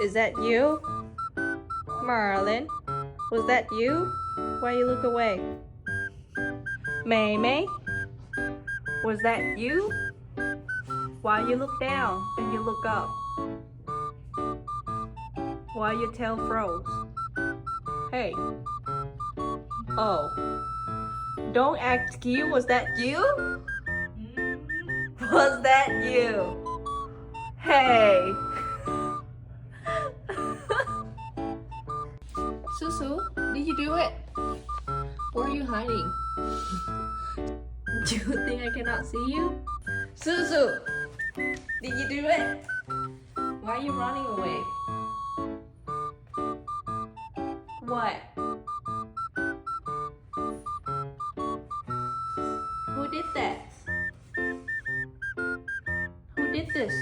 Is that you? Marlin, was that you? Why you look away? May May, was that you? Why you look down and you look up? Why your tail froze? Hey. Oh. Don't act you. Was that you? Was that you? Hey. Susu, did you do it? Where are you hiding? Do you think I cannot see you? Susu, did you do it? Why are you running away? What? Who did that? Who did this?